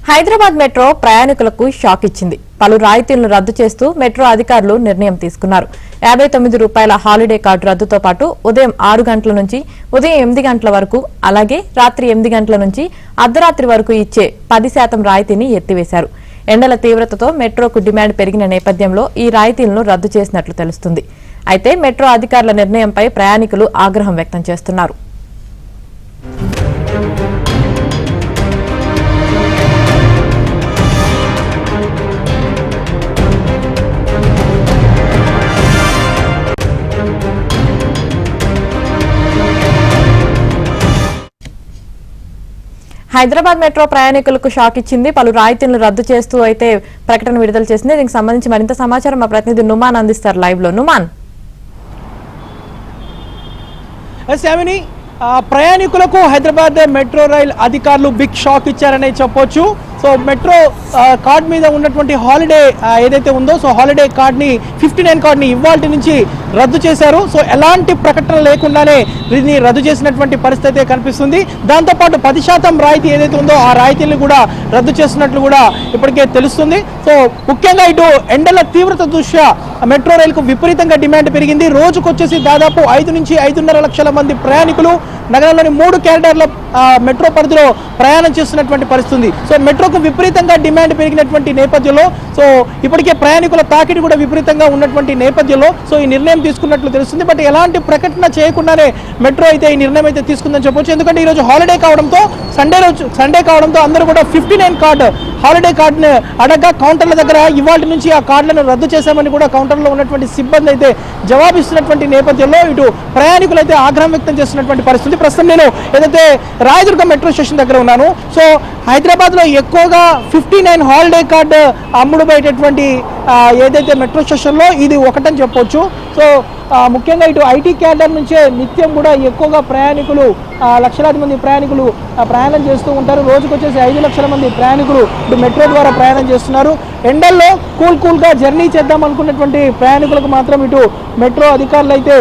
Hyderabad metro ప్రయాణికులకు shock ఇచ్చింది. పలు రాయితీలను రద్దు చేస్తూ మెట్రో అధికారులు నిర్ణయం తీసుకున్నారు. 59 రూపాయల హాలిడే కార్డు రద్దుతో పాటు ఉదయం 6 గంటల నుంచి ఉదయం 8 గంటల వరకు, అలాగే రాత్రి 8 గంటల నుంచి అర్ధరాత్రి వరకు ఇచ్చే 10% రాయితీని ఎత్తివేశారు. ఎండల తీవ్రతతో మెట్రోకు డిమాండ్ పెరిగిన నేపథ్యంలో ఈ రాయితీలను రద్దు చేసినట్లు తెలుస్తుంది. అయితే మెట్రో అధికారుల నిర్ణయంపై ప్రయాణికులు ఆగ్రహం వ్యక్తం చేస్తున్నారు. హైదరాబాద్ మెట్రో ప్రయాణికులకు షాక్ ఇచ్చింది. పలు రాయితీలను రద్దు చేస్తూ అయితే ప్రకటన విడుదల చేసింది. దీనికి సంబంధించి మరింత సమాచారం మా ప్రతినిధి నుమాన్ అందిస్తారు లైవ్ లో. నుమాన్, ప్రయాణికులకు హైదరాబాద్ మెట్రో రైల్ అధికారులు బిగ్ షాక్ ఇచ్చారనే చెప్పొచ్చు. సో మెట్రో కార్డ్ మీద ఉన్నటువంటి హాలిడే ఏదైతే ఉందో, సో హాలిడే కార్డ్ని 59 కార్డ్ని ఇవాల్టి నుంచి రద్దు చేశారు. సో ఎలాంటి ప్రకటన లేకుండానే దీన్ని రద్దు చేసినటువంటి పరిస్థితి కనిపిస్తుంది. దాంతోపాటు 10% రాయితీ ఏదైతే ఉందో ఆ రాయితీని కూడా రద్దు చేసినట్లు కూడా ఇప్పటికే తెలుస్తుంది. సో ముఖ్యంగా ఇటు ఎండల తీవ్రత దృష్ట్యా మెట్రో రైలుకు విపరీతంగా డిమాండ్ పెరిగింది. రోజుకొచ్చేసి దాదాపు 5 నుంచి 5.5 లక్షల మంది ప్రయాణికులు నగరంలోని 3 క్యారిడార్ల మెట్రో పరిధిలో ప్రయాణం చేస్తున్నటువంటి పరిస్థితి. సో మెట్రోకు విపరీతంగా డిమాండ్ పెరిగినటువంటి నేపథ్యంలో, సో ఇప్పటికే ప్రయాణికుల తాకిడి కూడా విపరీతంగా ఉన్నటువంటి నేపథ్యంలో సో ఈ నిర్ణయం తీసుకున్నట్లు తెలుస్తుంది. బట్ ఎలాంటి ప్రకటన చేయకుండానే మెట్రో అయితే ఈ నిర్ణయం అయితే తీసుకుందని చెప్పొచ్చు. ఎందుకంటే ఈరోజు హాలిడే కావడంతో, సండే కావడంతో అందరూ కూడా 59 కార్డు హాలిడే కార్డును అడగ్గా కౌంటర్ల దగ్గర ఇవాళ నుంచి ఆ కార్డులను రద్దు చేశామని కూడా కౌంటర్లో ఉన్నటువంటి సిబ్బంది అయితే జవాబిస్తున్నటువంటి నేపథ్యంలో ఇటు ప్రయాణికులు అయితే ఆగ్రహం వ్యక్తం చేస్తున్నటువంటి పరిస్థితి. ప్రస్తుతం నేను ఏదైతే రాయదుర్గం మెట్రో స్టేషన్ దగ్గర ఉన్నాను. సో హైదరాబాద్లో ఎక్కువగా 59 హాలిడే కార్డు అమ్ముడు బయటటువంటి ఏదైతే మెట్రో స్టేషన్లో ఇది ఒకటని చెప్పొచ్చు. సో ముఖ్యంగా ఇటు ఐటీ క్యాడర్ నుంచే నిత్యం కూడా ఎక్కువగా ప్రయాణికులు, లక్షలాది మంది ప్రయాణికులు ప్రయాణం చేస్తూ ఉంటారు. రోజుకొచ్చేసి 5 లక్షల మంది ప్రయాణికులు ఇటు మెట్రో ద్వారా ప్రయాణం చేస్తున్నారు. ఎండల్లో కూల్గా జర్నీ చేద్దాం అనుకున్నటువంటి ప్రయాణికులకు మాత్రం ఇటు మెట్రో అధికారులు అయితే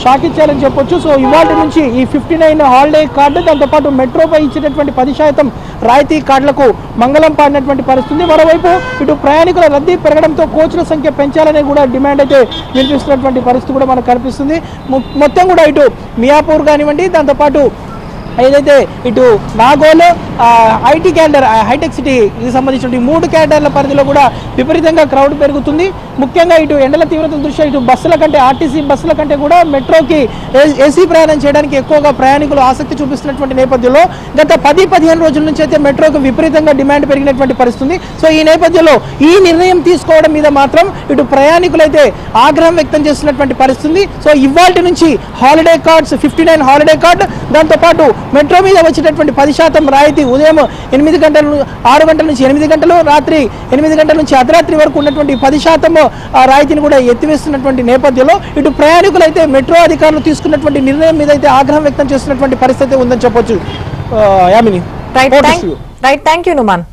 షాక్ ఇచ్చారని చెప్పొచ్చు. సో ఇవాళ నుంచి ఈ 59 హాలిడే కార్డు, దాంతోపాటు మెట్రోపై ఇచ్చేటటువంటి 10% రాయితీ కార్డులకు మంగళం పాడినటువంటి పరిస్థితి. మరోవైపు ఇటు ప్రయాణికుల రద్దీ పెరగడంతో కోచ్ల సంఖ్య పెంచాలనే కూడా డిమాండ్ అయితే వినిపిస్తున్నటువంటి పరిస్థితి కూడా మనకు కనిపిస్తుంది. మొత్తం కూడా ఇటు మియాపూర్ కానివ్వండి, దాంతోపాటు ఏదైతే ఇటు నాగోల్ ఐటీ క్యాడర్ హైటెక్ సిటీకి సంబంధించిన 3 క్యాడర్ల పరిధిలో కూడా విపరీతంగా క్రౌడ్ పెరుగుతుంది. ముఖ్యంగా ఇటు ఎండల తీవ్రత దృష్ట్యా ఇటు బస్సుల కంటే, ఆర్టీసీ బస్సుల కంటే కూడా మెట్రోకి ఏసీ ప్రయాణం చేయడానికి ఎక్కువగా ప్రయాణికులు ఆసక్తి చూపిస్తున్నటువంటి నేపథ్యంలో గత 10-15 రోజుల నుంచి అయితే మెట్రోకి విపరీతంగా డిమాండ్ పెరిగినటువంటి పరిస్థితి. సో ఈ నేపథ్యంలో ఈ నిర్ణయం తీసుకోవడం మీద మాత్రం ఇటు ప్రయాణికులు అయితే ఆగ్రహం వ్యక్తం చేస్తున్నటువంటి పరిస్థితి. సో ఇవాల్టి నుంచి హాలిడే కార్డ్స్ 59 హాలిడే కార్డు, దాంతోపాటు మెట్రో మీద వచ్చేటటువంటి 10% రాయితీ ఉదయం 6 గంటల నుంచి 8 గంటలు, రాత్రి 8 గంటల నుంచి అర్ధరాత్రి వరకు ఉన్నటువంటి 10% రాయితీని కూడా ఎత్తివేస్తున్నటువంటి నేపథ్యంలో ఇటు ప్రయాణికులు అయితే మెట్రో అధికారులు తీసుకున్నటువంటి నిర్ణయం మీద అయితే ఆగ్రహం వ్యక్తం చేస్తున్నటువంటి పరిస్థితి ఉందని చెప్పొచ్చు. Yamini, right, thank you Numan.